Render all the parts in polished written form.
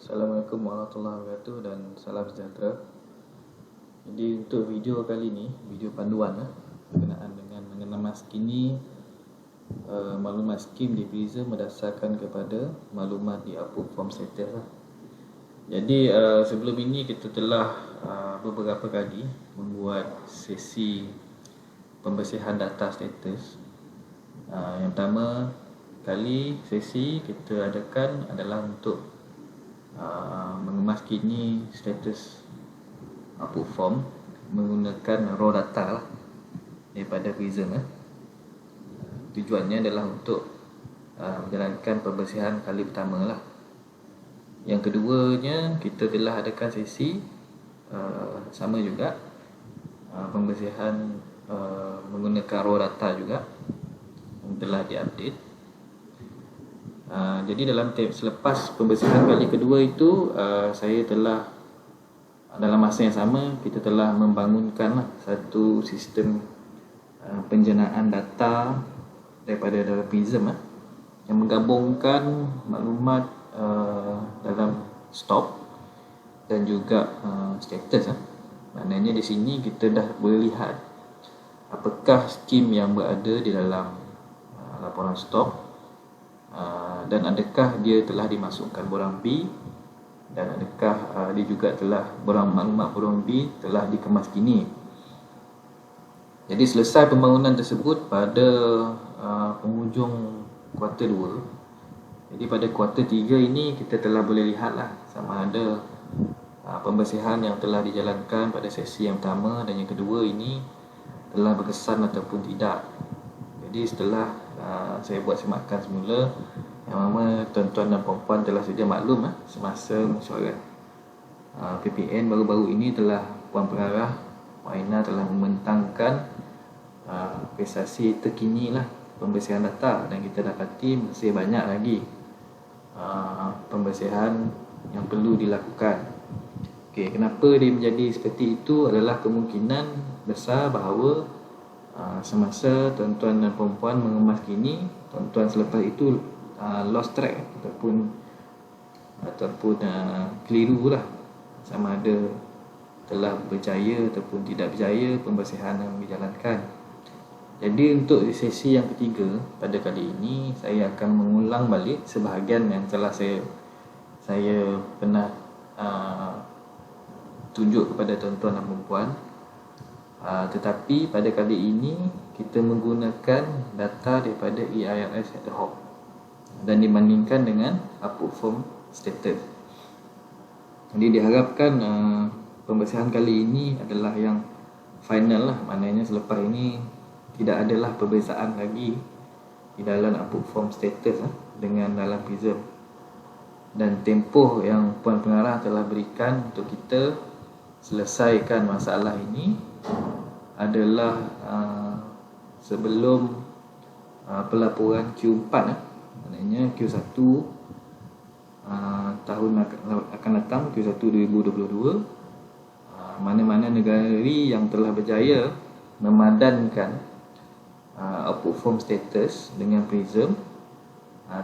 Assalamualaikum warahmatullahi wabarakatuh dan salam sejahtera. Jadi untuk video kali ni, video panduan berkenaan dengan mengenal skini maklumat skim di Prism berdasarkan kepada maklumat di Approve Form Status Jadi sebelum ini kita telah beberapa kali membuat sesi pembersihan data status. Yang pertama kali sesi kita adakan adalah untuk mengemas-kini status Approve Form menggunakan raw data daripada Prism. Tujuannya adalah untuk menjalankan pembersihan kali pertama lah. Yang keduanya kita telah adakan sesi sama juga pembersihan menggunakan raw data juga yang telah diupdate. Jadi dalam selepas pembersihan kali kedua itu saya telah dalam masa yang sama kita telah membangunkan satu sistem penjenaan data daripada dalam Prism yang menggabungkan maklumat dalam stop dan juga status. Maknanya di sini kita dah boleh lihat apakah skim yang berada di dalam laporan stop dan adakah dia telah dimasukkan borang B dan adakah dia juga telah maklumat borang B telah dikemas-kini. Jadi selesai pembangunan tersebut pada penghujung kuarter 2. Jadi pada kuarter 3 ini kita telah boleh lihatlah sama ada pembersihan yang telah dijalankan pada sesi yang pertama dan yang kedua ini telah berkesan ataupun tidak. Jadi setelah saya buat semakan semula, yang mana tuan-tuan dan puan-puan telah sedia maklum semasa mesyuarat PPN baru-baru ini telah Puan Pengarah Waina telah membentangkan prestasi terkini pembersihan data dan kita dapati masih banyak lagi pembersihan yang perlu dilakukan. Okey, kenapa dia menjadi seperti itu adalah kemungkinan besar bahawa semasa tuan-tuan dan puan-puan mengemas kini, tuan-tuan selepas itu lost track ataupun keliru sama ada telah berjaya ataupun tidak berjaya pembersihan yang dijalankan. Jadi untuk sesi yang ketiga pada kali ini saya akan mengulang balik sebahagian yang telah saya pernah tunjuk kepada tuan-tuan dan puan-puan. Tetapi pada kali ini kita menggunakan data daripada EIRS ad hoc dan dibandingkan dengan Approve Form Status. Jadi diharapkan pembersihan kali ini adalah yang final maknanya selepas ini tidak adalah perbezaan lagi di dalam Approve Form Status dengan dalam Prism. Dan tempoh yang Puan Pengarah telah berikan untuk kita selesaikan masalah ini adalah sebelum pelaporan Q4 maknanya Q1 tahun akan datang, Q1 2022. Mana-mana negari yang telah berjaya memadankan Approve Form Status dengan Prism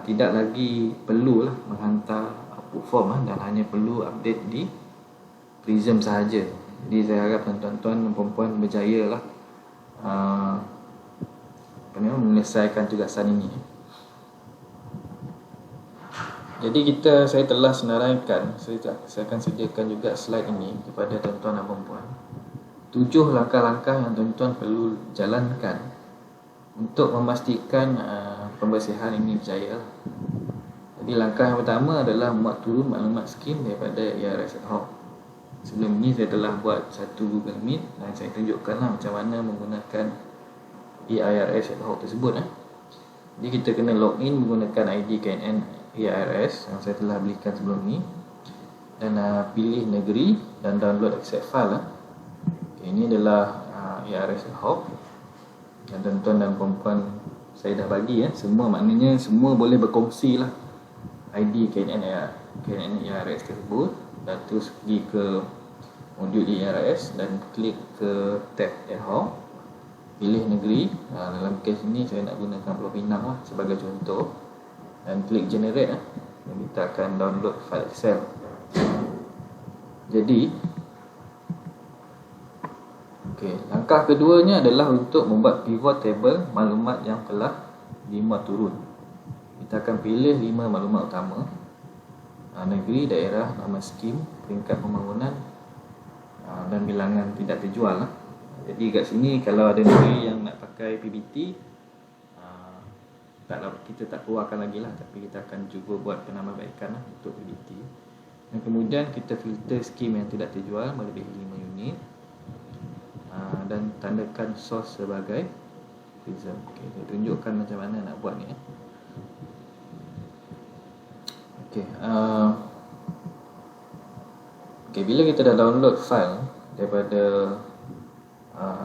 tidak lagi perlu menghantar Approve Form dan hanya perlu update di Prism sahaja. Jadi saya harap tuan-tuan dan puan-puan berjaya menyelesaikan tugasan ini. Jadi saya telah senaraikan, saya akan sediakan juga slide ini kepada tuan-tuan dan puan-puan. 7 langkah-langkah yang tuan-tuan perlu jalankan untuk memastikan pembersihan ini berjaya. Jadi langkah yang pertama adalah muat turun maklumat skim daripada EIRS ad hoc. Sebelum ini saya telah buat satu Google Meet dan saya tunjukkanlah macam mana menggunakan EIRS ad hoc tersebut. Jadi kita kena login menggunakan ID KNN EIRS yang saya telah belikan sebelum ni dan pilih negeri dan download accept file. Okay, ini adalah EIRS ad hoc dan tuan-tuan dan puan-puan saya dah bagi semua, maknanya semua boleh berkongsi ID KNN EIRS tersebut dan terus pergi ke modul EIRS dan klik ke tab ad hoc, pilih negeri. Dalam kes ini saya nak gunakan Pulau Pinang sebagai contoh dan klik generate dan kita akan download file Excel. Jadi langkah keduanya adalah untuk membuat pivot table maklumat yang telah dimuat turun. Kita akan pilih 5 maklumat utama: negeri, daerah, nama skim, peringkat pembangunan, dan bilangan tidak terjual. Jadi kat sini kalau ada negeri yang nak pakai PBT, kita tak keluarkan lagi lah, tapi kita akan cuba buat penambahbaikan untuk PBT. Dan kemudian kita filter skim yang tidak terjual melebihi 5 unit, dan tandakan source sebagai prism. Saya tunjukkan macam mana nak buat ni. Bila kita dah download file daripada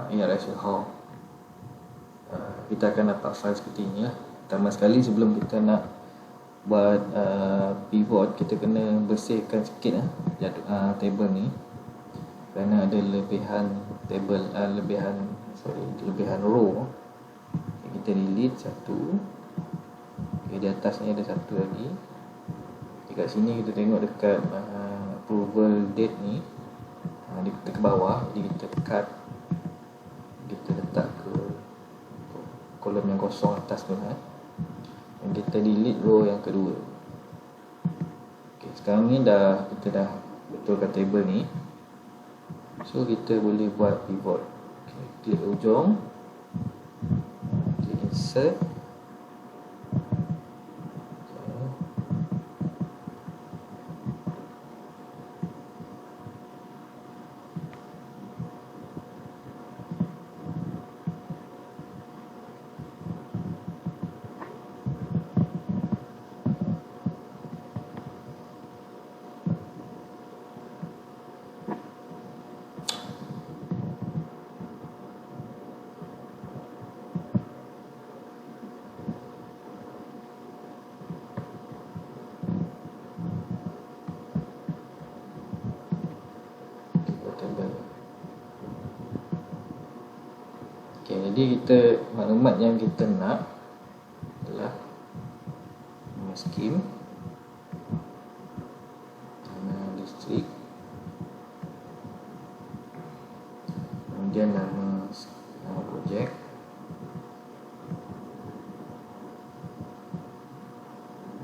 ARSL, kita akan dapat file seperti ini lah. Pertama sekali, sebelum kita nak buat pivot, kita kena bersihkan sikit table ni, kerana ada lebihan table, lebihan row. Kita delete satu. Di atas ni ada satu lagi. Dekat sini kita tengok dekat approval date ni, kita ke bawah. Jadi kita cut, kita letak ke kolom yang kosong atas tu, dan kita delete row yang kedua. Sekarang ni kita dah betulkan table ni, so kita boleh buat pivot. Klik ujung, klik insert. Jadi maklumat yang kita nak adalah nama skim, nama distrik, kemudian nama projek,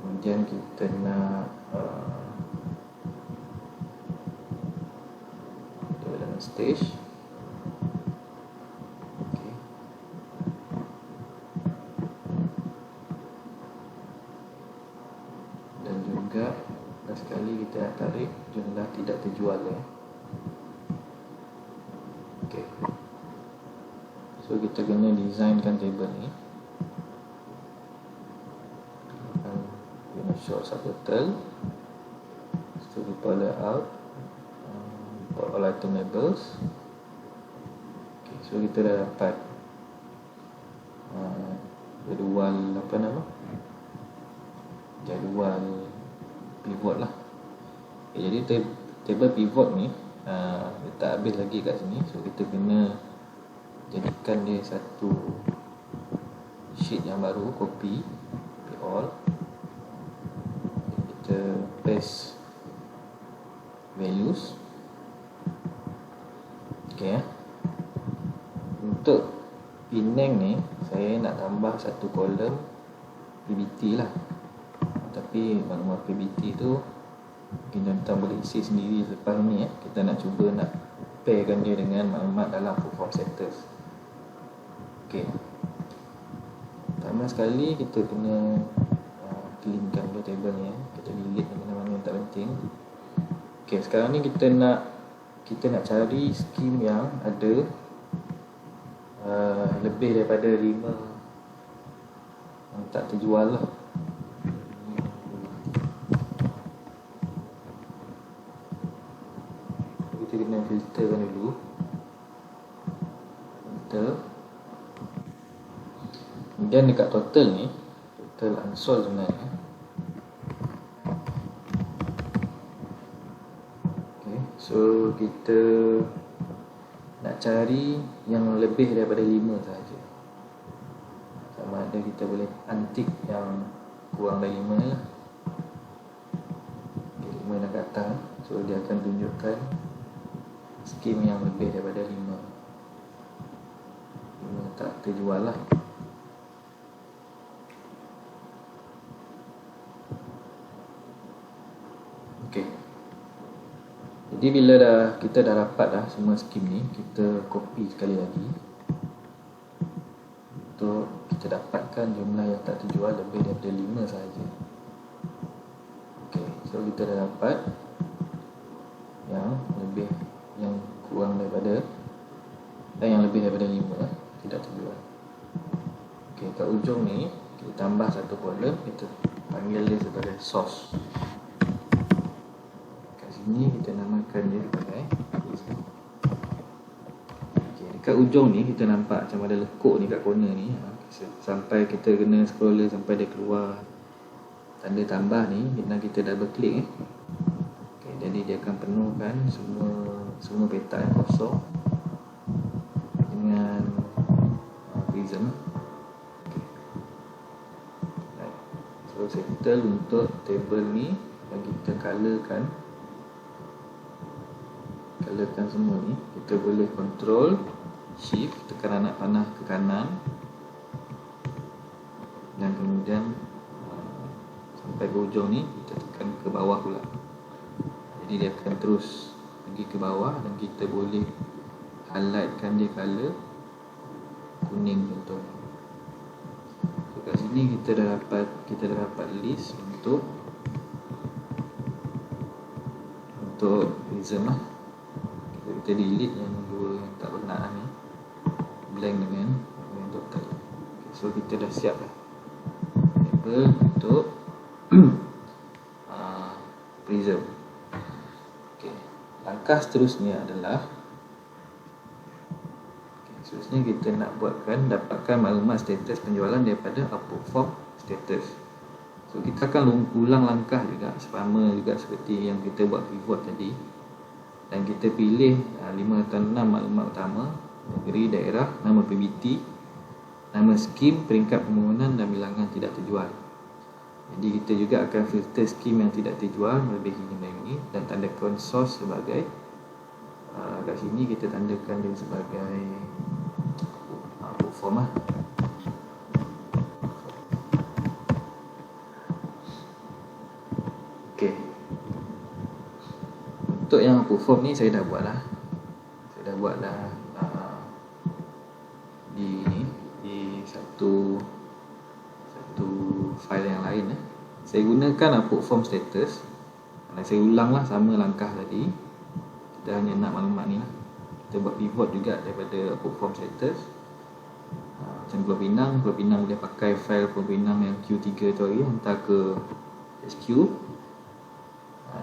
kemudian kita nak development stage, dan sekali kita nak tarik jumlah tidak terjual So kita kena designkan table ni. Guna show subtotal, report layout, report all item labels. So kita dah dapat jadual pivot lah. Jadi table pivot ni tak habis lagi kat sini. So kita kena jadikan dia satu sheet yang baru, copy all. Kita paste values. Untuk Penang ni saya nak tambah satu kolom PBT lah, tapi maklumat PBT tu mungkin tuan boleh isi sendiri selepas ni. Kita nak cuba nak pairkan dia dengan maklumat dalam perform setters. Pertama sekali kita kena cleankan dulu table ni. Kita delete mana-mana yang tak penting. Sekarang ni kita nak cari skim yang ada lebih daripada 5 yang tak terjual lah. Kita kena filterkan dulu. Kemudian dekat total ni, total unsold sebenarnya. So kita nak cari yang lebih daripada 5 sahaja. Sama ada kita boleh antik yang kurang dari 5 lah. 5 nak ke atas. So dia akan tunjukkan skim yang lebih daripada 5 tak terjual lah. Okey. Jadi bila kita dah dapat semua skim ni, kita copy sekali lagi untuk kita dapatkan jumlah yang tak terjual lebih daripada 5 sahaja. Okey, so kita dah dapat yang kurang daripada yang lebih daripada 5 tidak terjual. Okey, kat ujung ni kita tambah satu kolom, kita panggil dia sebagai source. Kat sini kita namakan dia sebagai dekat ujung ni kita nampak macam ada lekuk ni kat corner ni, sampai kita kena scroller sampai dia keluar tanda tambah ni, dan kita double klik okay, jadi dia akan penuhkan semua petak yang kosong dengan prism. Okay. Right. So settle untuk table ni, dan kita colorkan semua ni. Kita boleh control shift, tekan anak panah ke kanan, dan kemudian sampai ke ujung ni kita tekan ke bawah pula. Jadi dia akan terus pergi ke bawah, dan kita boleh highlightkan dia color kuning contohnya. So kat sini kita dah dapat list untuk prism lah. Kita delete yang dua yang tak berkenaan ni, blank dengan total. Okay, so kita dah siap dah table untuk prism. Okay. Langkah seterusnya adalah seterusnya kita nak dapatkan maklumat status penjualan daripada output form status. So kita akan ulang langkah juga, sama juga seperti yang kita buat pivot tadi, dan kita pilih 5 atau 6 maklumat utama: negeri, daerah, nama PBT, nama skim, peringkat permohonan, dan bilangan tidak terjual. Jadi kita juga akan filter skim yang tidak terjual melebihi jumlah ini, dan tandakan source sebagai kat sini kita tandakan dia sebagai output form lah. Okay. Untuk yang output form ni saya dah buat dah di satu file yang lain. Saya gunakan output form status, dan saya ulang lah sama langkah tadi. Kita hanya nak maklumat ni lah. Kita buat pivot juga daripada output form status. Macam Pulau Pinang boleh pakai file Pulau Pinang yang Q3 tu lagi, hantar ke SQ,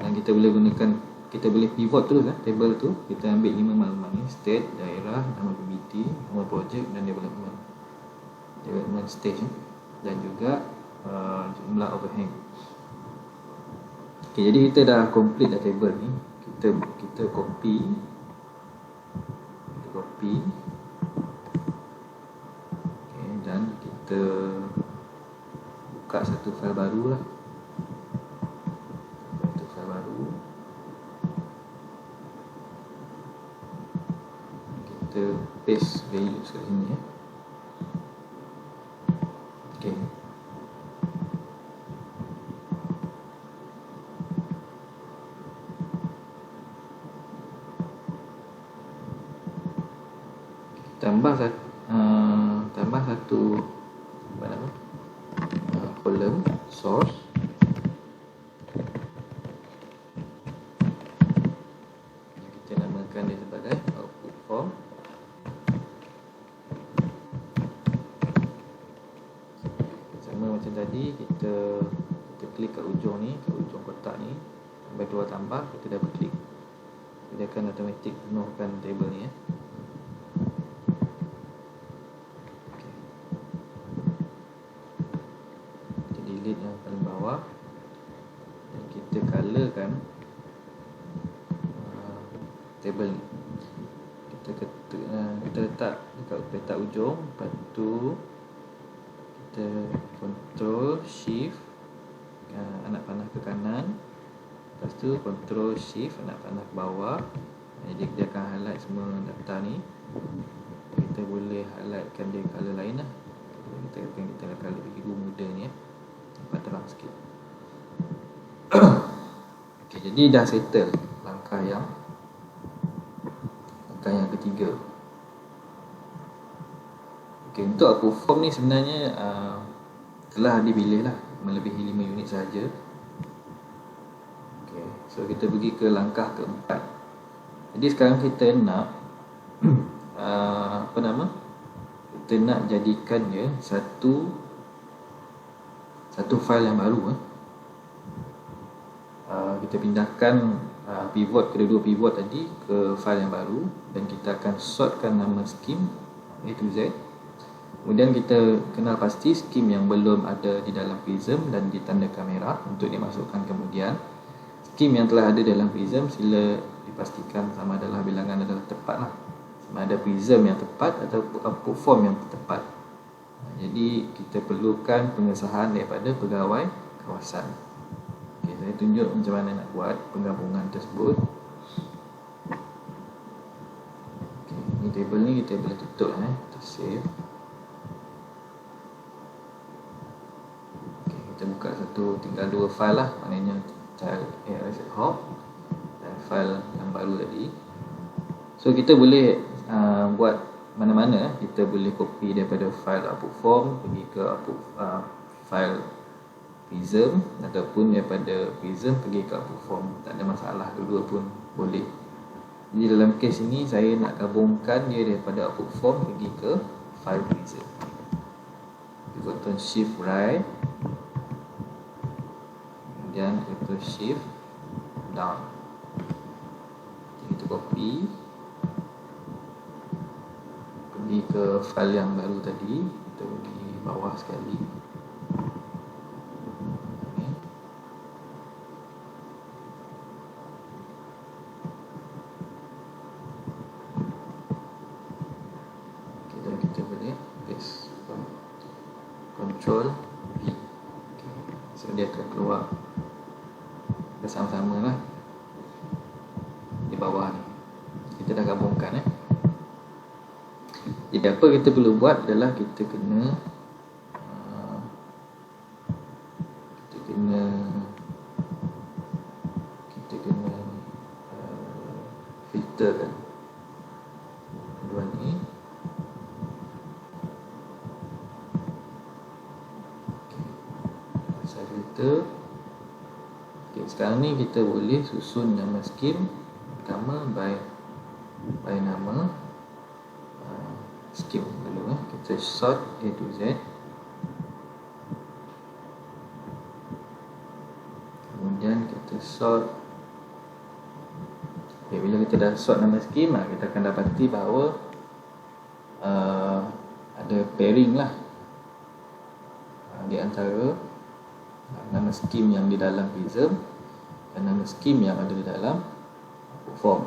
dan kita boleh pivot terus table tu. Kita ambil 5 maklumat ni: state, daerah, nama PBT, nama projek, dan development stage, dan juga jumlah overhang. Okay, jadi kita dah complete dah table ni. Kita copy okay, dan kita buka satu file baru lah. Kita paste values kat sini Okay. Tambah satu column source. Kita namakan dia sebagai output form. Sama macam tadi, kita klik kat ujung ni, kat ujung kotak ni, sampai keluar tambah, kita double klik, dia akan automatic penuhkan table ni yang paling bawah, dan kita colorkan table ni. Kita letak dekat petak ujung, lepas tu kita control shift anak panah ke kanan, lepas Lepas tu Ctrl Shift nak panah ke bawah. Jadi dia akan highlight semua data ni. Kita boleh highlightkan dia color lain lah. Kita color biru muda ni ya. Nampak terang sikit. Okay, jadi dah settle langkah yang ketiga. Okay, untuk upload form ni sebenarnya telah dipilih lah, melebihi 5 unit sahaja. Okay, so kita pergi ke langkah keempat. Jadi sekarang kita nak kita nak jadikan dia satu file yang baru. Kita pindahkan pivot, kedua-dua pivot tadi ke file yang baru, dan kita akan sortkan nama scheme A to Z. Kemudian kita kenal pasti scheme yang belum ada di dalam Prism dan ditandakan merah untuk dimasukkan kemudian. Scheme yang telah ada dalam Prism sila dipastikan sama adalah bilangan adalah tepat lah. Sama ada Prism yang tepat atau output form yang tepat. Jadi kita perlukan pengesahan daripada pegawai kawasan. Okay, saya tunjuk macam mana nak buat penggabungan tersebut. Okay, ini table ni kita boleh tutup kita save. Kita buka tinggal dua file lah, maknanya child ARS ad hoc dan file yang baru tadi. So kita boleh buat mana-mana. Kita boleh copy daripada file output form pergi ke file Prism, ataupun daripada Prism pergi ke output form. Tak ada masalah, dua-dua pun boleh. Jadi dalam case ini saya nak gabungkan dia daripada output form pergi ke file Prism. Button shift right, kemudian kita shift down. Jadi kita copy pergi ke file yang baru tadi. Kita pergi bawah sekali. Okay. Kita boleh paste Ctrl V. Okay. So dia akan keluar bersama-sama lah di bawah ni. Kita dah gabungkan Jadi apa kita perlu buat adalah kita kena filterkan dua ni. Saya filter. Okay, sekarang ni kita boleh susun nama scheme pertama by nama scheme dulu. Kita sort A to Z. Kemudian kita sort. Okay, bila kita dah sort nama scheme, kita akan dapati bahawa ada pairing lah di antara nama scheme yang di dalam Prism dan nama scheme yang ada di dalam form.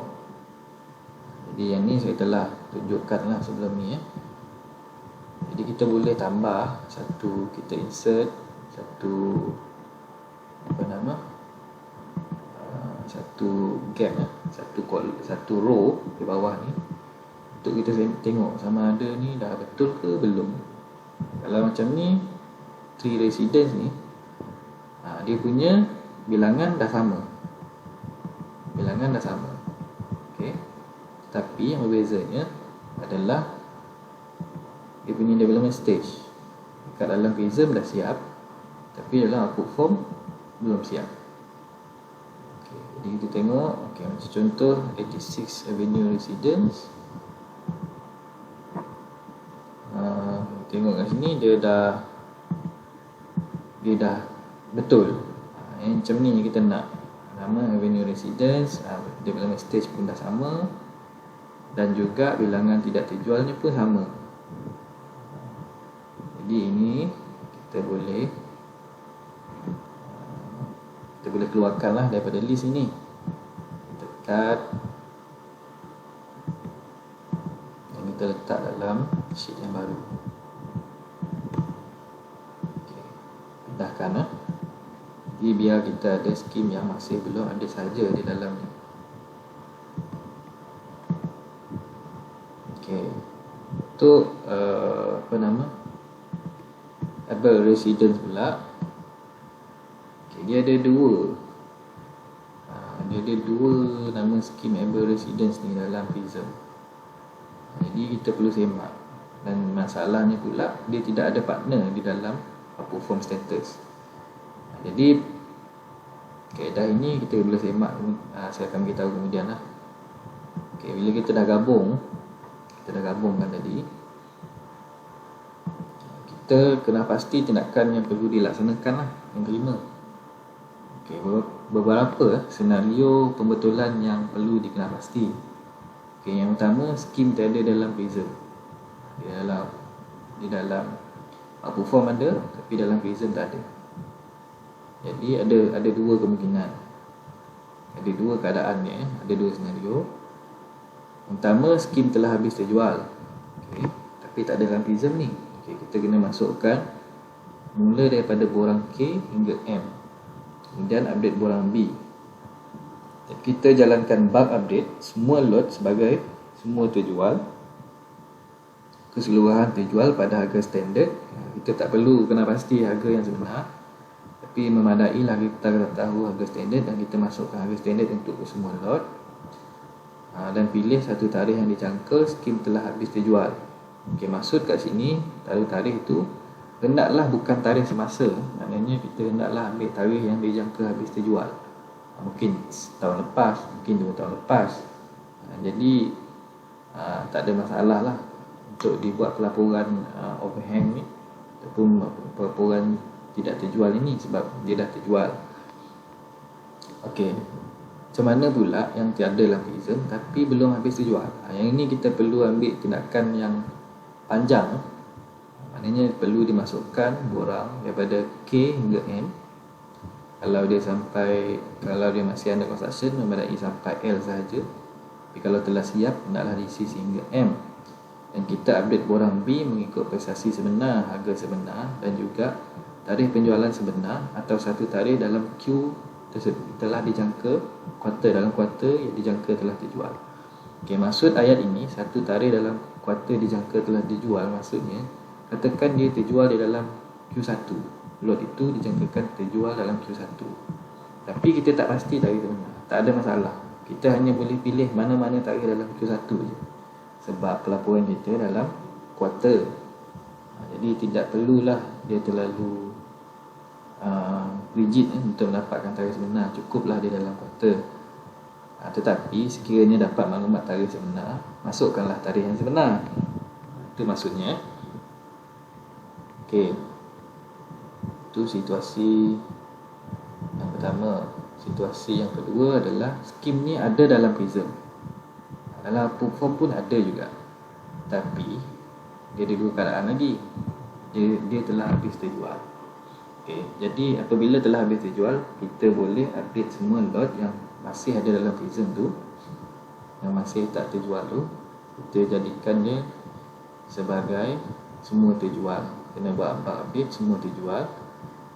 Jadi yang ni saya telah tunjukkan lah sebelum ni Jadi kita boleh tambah satu, kita insert satu satu gap satu row di bawah ni untuk kita tengok sama ada ni dah betul ke belum. Kalau macam ni, tree residence ni dia punya bilangan dah sama. Okay. Tapi yang berbezanya adalah dia punya development stage. Kat dalam Prism dah siap, tapi dalam output form belum siap. Okay. Jadi kita tengok, okay, macam contoh 86 Avenue Residence. Tengok kat sini dia dah betul. Yang macam ni kita nak. Nama Avenue Residence, development stage pun dah sama, dan juga bilangan tidak terjualnya pun sama. Jadi ini kita boleh keluarkan lah daripada list ini. Kita cut dan kita letak dalam sheet yang baru. Pindahkan. Jadi Jadi biar kita ada skim yang masih belum ada saja di dalamnya. Okey. Untuk able residence pula. Okay, dia ada dua nama skim able residence ni dalam PRISM. Jadi kita perlu semak. Dan masalahnya pula dia tidak ada partner di dalam perform status. Jadi kaedah ini kita boleh semak, saya akan beritahu kemudian lah. Okay, bila kita dah gabungkan tadi, kita kena pasti tindakan yang perlu dilaksanakan lah. Yang kelima, okay, beberapa senario pembetulan yang perlu dikena pasti. Okay, yang pertama, skim tiada dalam PRISM. Di dalam perform ada, tapi dalam PRISM tak ada. Jadi ada dua kemungkinan, ada dua keadaan ni, ada dua senario. Yang pertama, skim telah habis terjual, okay, tapi tak ada dalam PRISM ni. Okay, kita kena masukkan mula daripada borang K hingga M, kemudian update borang B. Dan kita jalankan bug update semua lot sebagai semua terjual, keseluruhan terjual pada harga standard. Kita tak perlu kena pasti harga yang sebenar, tapi memadailah kita tahu harga standard dan kita masukkan harga standard untuk semua lot. Dan pilih satu tarikh yang dijangka skim telah habis terjual. Okey, maksud kat sini tarikh itu hendaklah bukan tarikh semasa. Maknanya kita hendaklah ambil tarikh yang dijangka habis terjual. Mungkin tahun lepas, mungkin 2 tahun lepas. Jadi tak ada masalah lah untuk dibuat pelaporan overhang ni ataupun pelaporan tidak terjual ini sebab dia dah terjual. Okey, macam mana pula yang tiada dalam PRISM tapi belum habis terjual? Yang ini kita perlu ambil tindakan yang panjang. Maknanya perlu dimasukkan borang daripada K hingga M. Kalau dia masih under construction, memadai sampai L sahaja. Tapi kalau telah siap, hendaklah diisi sehingga M. Dan kita update borang B mengikut prestasi sebenar, harga sebenar dan juga tarikh penjualan sebenar atau satu tarikh dalam Q telah dijangka dalam kuarter yang dijangka telah dijual. Okey, maksud ayat ini satu tarikh dalam kuarter dijangka telah dijual, maksudnya katakan dia terjual di dalam Q1. Lot itu dijangkakan terjual dalam Q1. Tapi kita tak pasti tarikh sebenar. Tak ada masalah. Kita hanya boleh pilih mana-mana tarikh dalam Q1 je. Sebab pelaporan kita dalam kuarter. Jadi tidak perlulah dia terlalu rigid untuk mendapatkan tarikh sebenar. Cukuplah dia dalam kuarter. Tetapi sekiranya dapat maklumat tarikh sebenar, masukkanlah tarikh yang sebenar. Itu maksudnya. Okey, itu situasi yang pertama. Situasi yang kedua adalah skim ni ada dalam PRISM, dalam perform pun ada juga, tapi dia ada dua keadaan lagi. Dia telah habis terjual. Okay, jadi apabila telah habis terjual, kita boleh update semua lot yang masih ada dalam PRISM tu, yang masih tak terjual tu, kita jadikan dia sebagai semua terjual. Kena buat update semua terjual,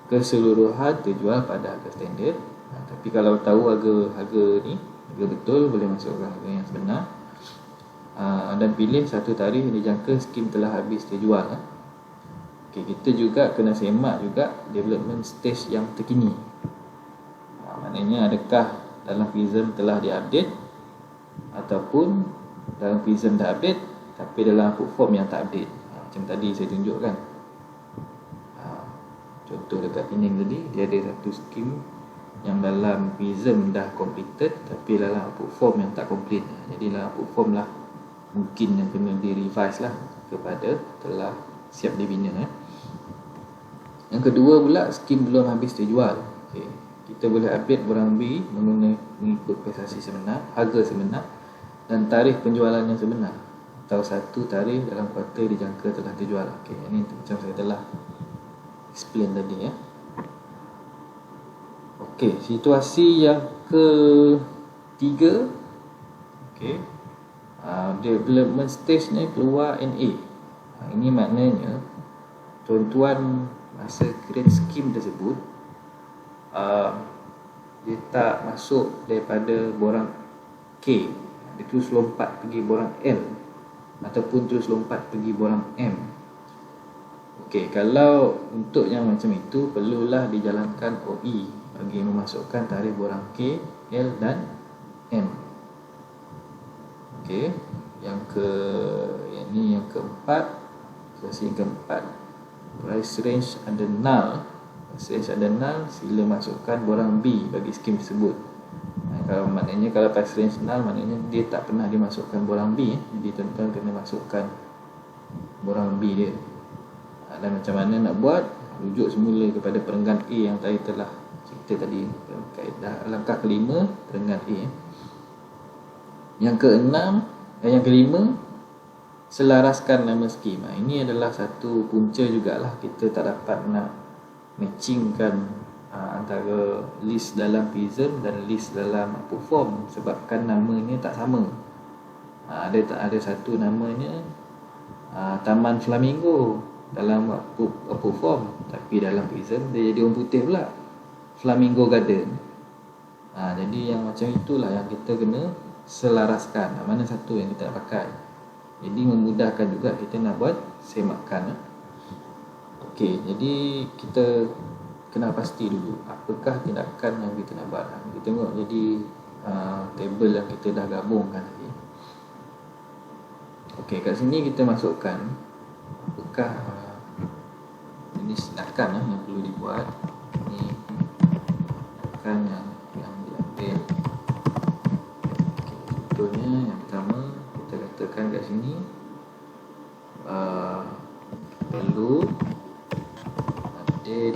keseluruhan terjual pada harga standard. Tapi kalau tahu harga betul, boleh masukkan harga yang sebenar. Dan pilih satu tarikh yang dijangka skim telah habis terjual. Okay, kita juga kena semak juga development stage yang terkini. Maknanya adakah dalam PRISM telah diupdate ataupun dalam PRISM dah update tapi dalam perform yang tak update. Macam tadi saya tunjukkan. Contoh dekat Penang tadi, dia ada satu skim yang dalam PRISM dah completed tapi dalam perform yang tak complete. Jadi dalam perform lah mungkin yang kena di-revise lah kepada telah siap dibina. Yang kedua pula, skim belum habis terjual. Okay, kita boleh update borang B mengikut prestasi sebenar, harga sebenar dan tarikh penjualan yang sebenar, atau satu tarikh dalam kuarter dijangka telah terjual. Okay, ini macam saya telah explain tadi. Okey, situasi yang ketiga, okey, development stage ni keluar NA. Ini maknanya tuan-tuan masa create skim tersebut dia tak masuk daripada borang K, dia terus lompat pergi borang L ataupun terus lompat pergi borang M. Okey, kalau untuk yang macam itu perlulah dijalankan OE bagi memasukkan tarikh borang K, L dan M. Okey, yang keempat, situasi yang keempat, price range ada null. Price range ada null, sila masukkan borang B bagi skim tersebut. Kalau price range null, maknanya dia tak pernah dimasukkan borang B, jadi tuan-tuan kena masukkan borang B dia. Dan macam mana nak buat? Rujuk semula kepada perenggan A yang saya telah cerita tadi, kaedah langkah kelima perenggan A. Yang kelima, selaraskan nama skim. Ini adalah satu punca jugalah kita tak dapat nak matchingkan antara list dalam PRISM dan list dalam Perform sebabkan namanya tak sama. Ada satu namanya Taman Flamingo dalam Perform, tapi dalam PRISM dia jadi orang putih pula, Flamingo Garden. Jadi yang macam itulah yang kita kena selaraskan, mana satu yang kita nak pakai. Jadi memudahkan juga kita nak buat semakan. Okey, jadi kita kena pasti dulu apakah tindakan yang kita nak buat. Kita tengok jadi table yang kita dah gabungkan tadi. Okey, kat sini kita masukkan apakah jenis tindakan yang perlu dibuat. Ini tindakan yang diambil. Contohnya yang pertama, kita katakan kat sini perlu update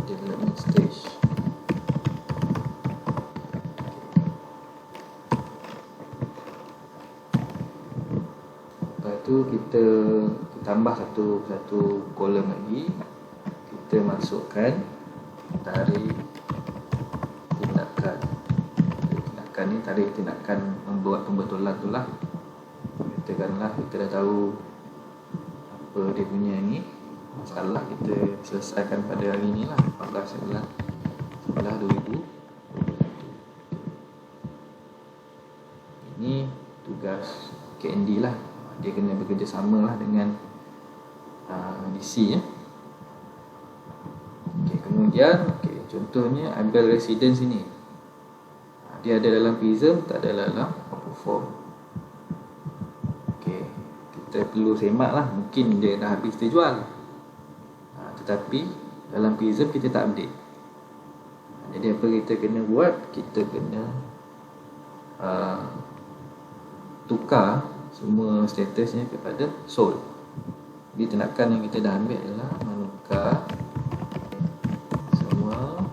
development stage. Lepas tu kita tambah satu kolom lagi, kita masukkan tarikh tindakan. Tindakan ni tarikh tindakan membuat pembetulan tu lah. Katakanlah kita dah tahu apa dia punya ni masalah, kita selesaikan pada hari ni lah, 14/11/2021. Ini tugas KND lah, dia kena bekerjasama lah dengan DC ya. Kemudian contohnya ambil residence ini, dia ada dalam PRISM, tak ada dalam Perform. Kita perlu semak lah, mungkin dia dah habis terjual, tetapi dalam PRISM kita tak update. Jadi apa kita kena buat? Kita kena tukar semua statusnya kepada sold. Jadi tindakan yang kita dah ambil adalah menukar semua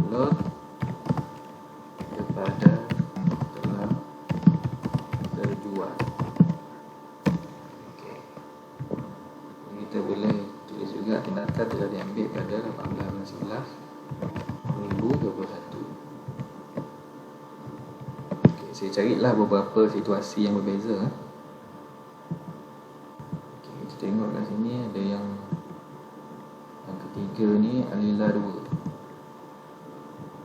load kepada telah terjual. Kita boleh tulis juga tindakan telah diambil pada 18/11/2021. Saya carilah beberapa situasi yang berbeza. Kita tengok kat sini ada yang ketiga ni, Alila 2.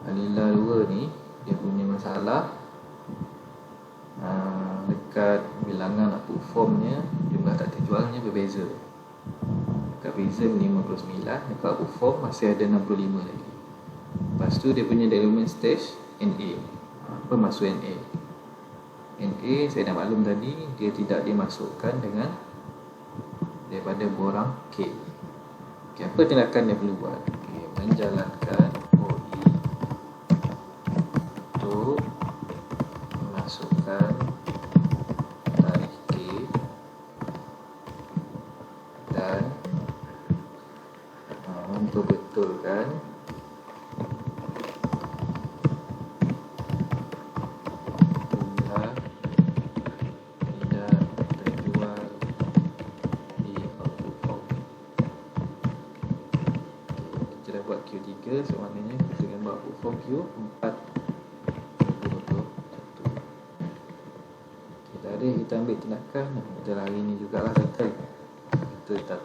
Alila 2 ni dia punya masalah dekat bilangan Performnya, jumlah tak terjualnya berbeza. Dekat PRISM 59, dekat Perform masih ada 65 lagi. Lepas tu dia punya development stage NA. Apa maksud NA? NA saya dah maklum tadi, dia tidak dimasukkan dengan daripada borang K. Apa tindakan dia perlu buat? Menjalankan OE untuk memasukkan tarikh K dan memperbetulkan jumlah tidak terjual di Perform. Kita dah buat Q3, so maknanya kita akan buat Perform Q4 2021. Kita ambil tindakan, kita hari ni jugalah settle. Kita tak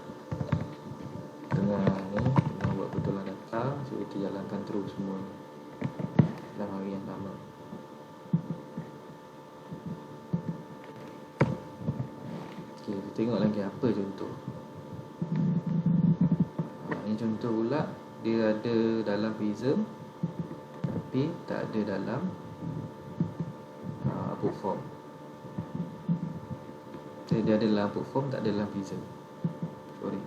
kita jalankan terus semua dalam hari yang sama. Okay, kita tengok lagi apa contoh. Ini contoh pula, dia ada dalam Prism tapi tak ada dalam output form. Dia ada dalam output form, tak ada dalam Prism. Sorry.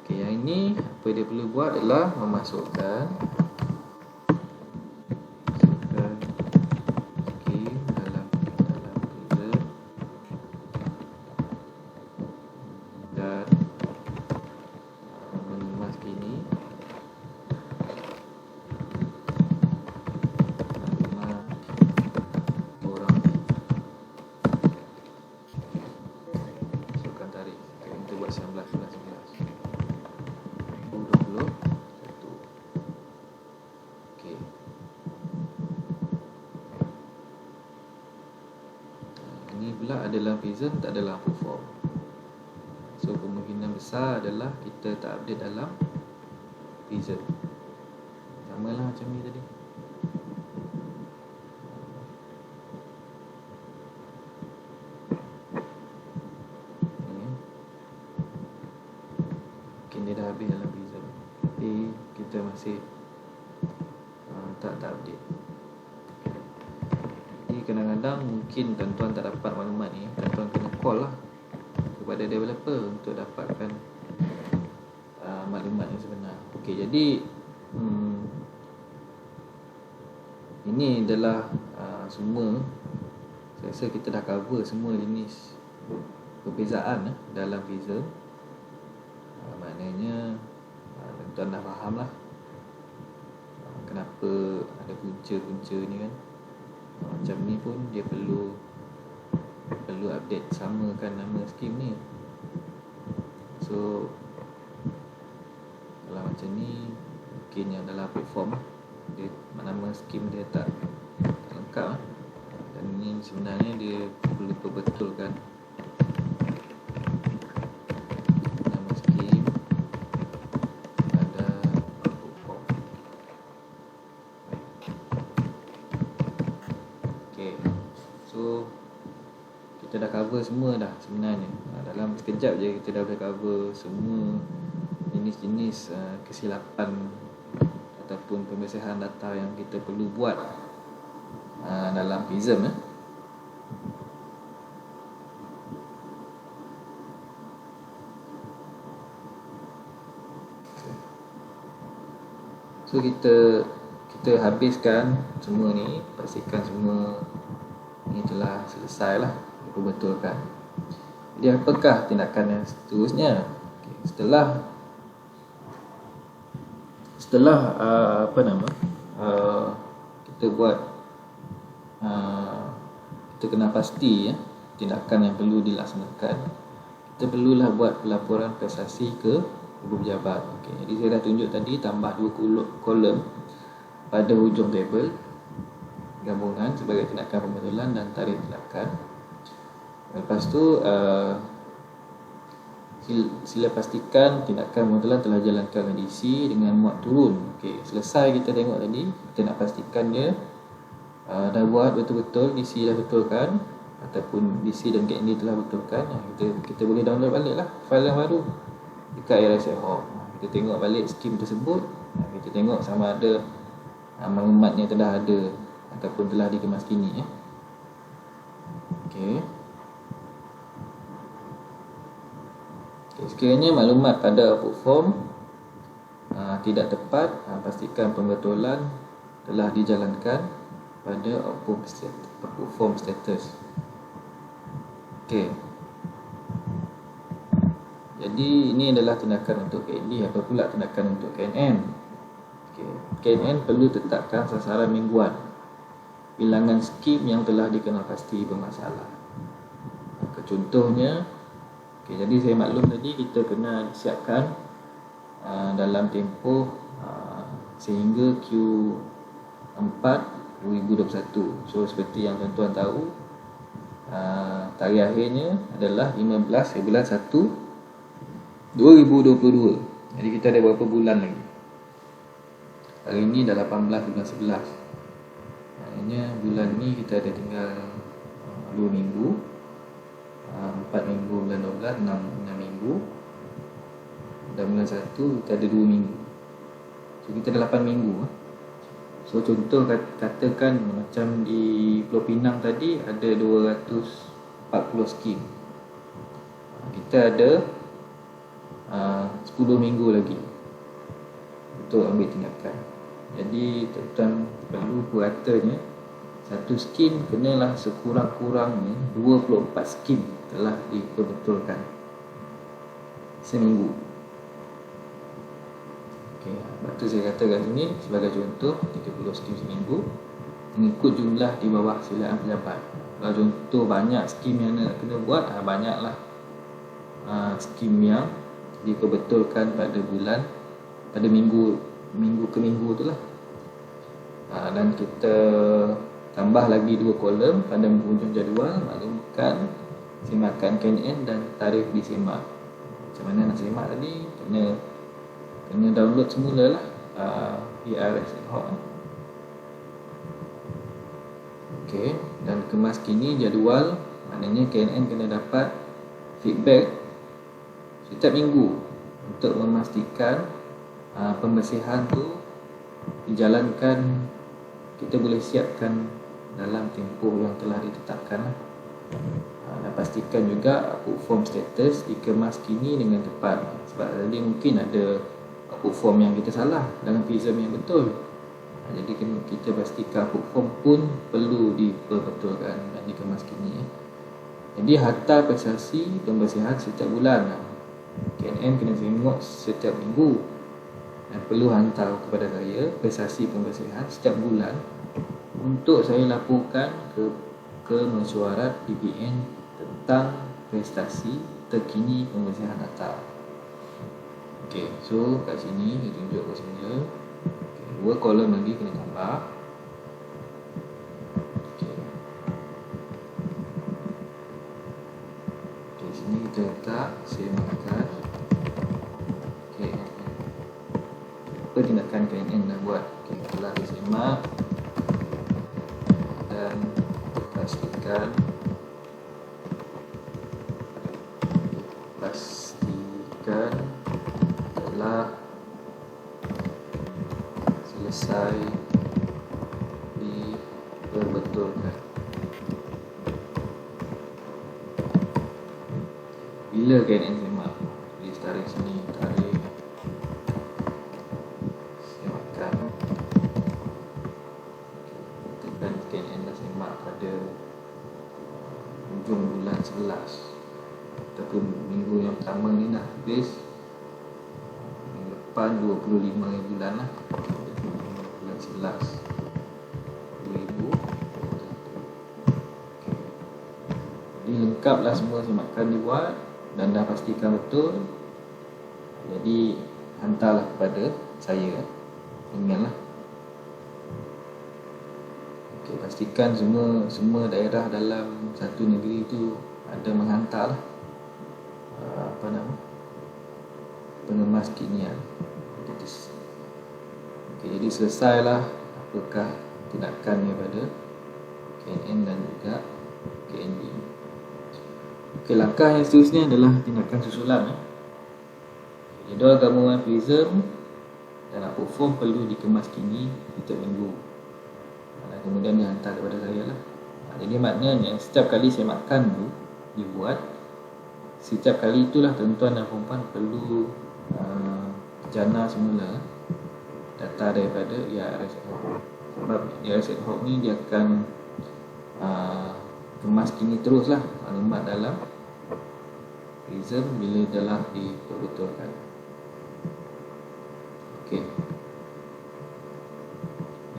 Okay, yang ini apa dia perlu buat adalah memasukkan skim dalam Prism dan mengemas ini orang masukkan tarikh. Kita buat 19 2021. Okey. Ini pula ada dalam Prism, tak ada dalam output form. So kemungkinan besar adalah kita tak update dalam Prism. Sama lah macam ni tadi. Mungkin dia dah habis dalam Prism, tapi kita masih tak update. Jadi kadang-kadang mungkin tuan-tuan tak dapat maklumat ni, tuan-tuan kena call lah kepada developer untuk dapatkan maklumat yang sebenar. Okey, jadi ini adalah semua, saya rasa kita dah cover semua jenis perbezaan dalam Prism. Maknanya tuan dah faham lah kenapa ada punca-punca ni kan. Macam ni pun dia perlu update, samakan nama skim ni. So kalau macam ni, mungkin yang dalam output form dia nama skim dia tak lengkap dan ni sebenarnya dia perlu perbetulkan nama skim pada output form. Okay, so kita dah cover semua dah sebenarnya. Dalam sekejap je kita dah boleh cover semua jenis-jenis kesilapan ataupun pembersihan data yang kita perlu buat dalam Prism. So kita habiskan semua ni, pastikan semua ni telah selesai lah, diperbetulkan. Jadi apakah tindakan yang seterusnya? Setelah kita buat, kita kena pasti tindakan yang perlu dilaksanakan. Kita perlulah buat pelaporan prestasi ke ibu pejabat. Jadi saya dah tunjuk tadi, tambah 2 kolom pada hujung tabel gabungan sebagai tindakan pembetulan dan tarikh tindakan. Lepas tu sila pastikan tindakan pembetulan telah jalankan DC dengan muat turun. Selesai kita tengok tadi, kita nak pastikan dia dah buat betul-betul, DC dah betulkan ataupun DC dan KND telah betulkan. Kita boleh download balik lah file yang baru dekat RSA Home. Kita tengok balik skim tersebut, kita tengok sama ada maklumatnya telah ada ataupun telah dikemas kini. Sekiranya maklumat pada output form tidak tepat, pastikan pembetulan telah dijalankan pada output form status. Jadi ini adalah tindakan untuk KND. Apa pula tindakan untuk KNN? KNN perlu tetapkan sasaran mingguan bilangan skim yang telah dikenal pasti bermasalah. Contohnya, jadi saya maklum tadi kita kena siapkan dalam tempoh sehingga Q4 2021. So seperti yang tuan-tuan tahu, tarikh akhirnya adalah 15 bulan 1 2022. Jadi kita ada berapa bulan lagi. Hari ni dah 18 bulan 11. Maknanya bulan ni kita ada tinggal 2 minggu, 4 minggu bulan 12, 6 minggu. Dan bulan 1 kita ada 2 minggu. So kita ada 8 minggu. So contoh katakan macam di Pulau Pinang tadi ada 240 skim. Kita ada 10 minggu lagi untuk ambil tindakan. Jadi tuan-tuan perlu puratanya, satu skim kenalah sekurang-kurangnya 24 skim telah diperbetulkan seminggu. Okay, sebab tu saya katakan sini sebagai contoh 30 skim seminggu mengikut jumlah di bawah silaan pejabat. Kalau contoh banyak skim yang nak kena buat, banyaklah skim yang diperbetulkan pada minggu ke minggu tu lah. Dan kita tambah lagi 2 kolom pada hujung jadual, maklumkan semakan KNN dan tarikh disemak. Macam mana nak semak tadi? Kena download semula lah PRS ad hoc. Okey, dan kemas kini jadual, maknanya KNN kena dapat feedback setiap minggu untuk memastikan pembersihan tu dijalankan, kita boleh siapkan dalam tempoh yang telah ditetapkan. Dan pastikan juga output form status dikemas kini dengan tepat. Sebab tadi mungkin ada output form yang kita salah dalam prism yang betul. Jadi kita pastikan output form pun perlu diperbetulkan dan dikemas kini. Jadi harta prestasi pembersihan setiap bulan, KNN kena tengok setiap minggu dan perlu hantar kepada saya prestasi pembersihan setiap bulan untuk saya laporkan ke mesyuarat DPN tentang prestasi terkini pembersihan harta. Okey, so kat sini saya tunjuk ke semula. Okay, 2 kolom lagi kena tambah. Sini kita letak semakan KNN. Apa tindakan KNN dah buat? Okay, telah disemak dan pastikan telah selesai diperbetulkan. Bila KNN semak? Di tarikh sini, tarikh semakan. Tekan KNN dah semak pada hujung bulan 11 ataupun minggu yang pertama ni dah habis. Minggu depan 25 bulan lah, bulan 11 2000. Jadi lengkaplah semua semakan dibuat dan dah pastikan betul. Jadi hantarlah kepada saya email lah. Okey, pastikan semua daerah dalam satu negeri tu ada menghantar lah pengemas kinian. Okey, jadi selesailah apakah tindakan daripada KNN dan juga KND. Okey, langkah yang seterusnya adalah tindakan susulan. Jadual gabungan prism dan output form perlu dikemas kini setiap minggu. Kemudian dihantar kepada saya lah. Jadi maknanya setiap kali semakan tu dibuat, setiap kali itulah tuan-tuan dan puan-puan perlu jana semula data daripada IRS ad hoc. Sebab IRS ad hoc ni dia akan kemas kini teruslah maklumat dalam prism bila telah diperbetulkan. Okey,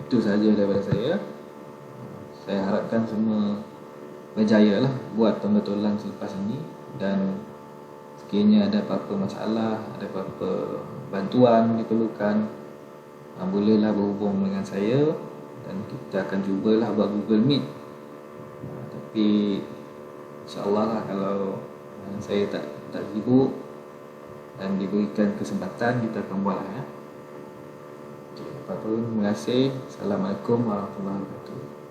itu sahaja daripada saya. Saya harapkan semua berjaya lah buat pembetulan selepas ini. Dan sekiranya ada apa-apa masalah, ada apa-apa bantuan diperlukan, bolehlah berhubung dengan saya dan kita akan cubalah buat Google Meet. Tapi insyaAllah lah kalau saya tak sibuk dan diberikan kesempatan, kita akan buat lah ya. Okay. 4 tahun. Terima kasih. Assalamualaikum warahmatullahi wabarakatuh.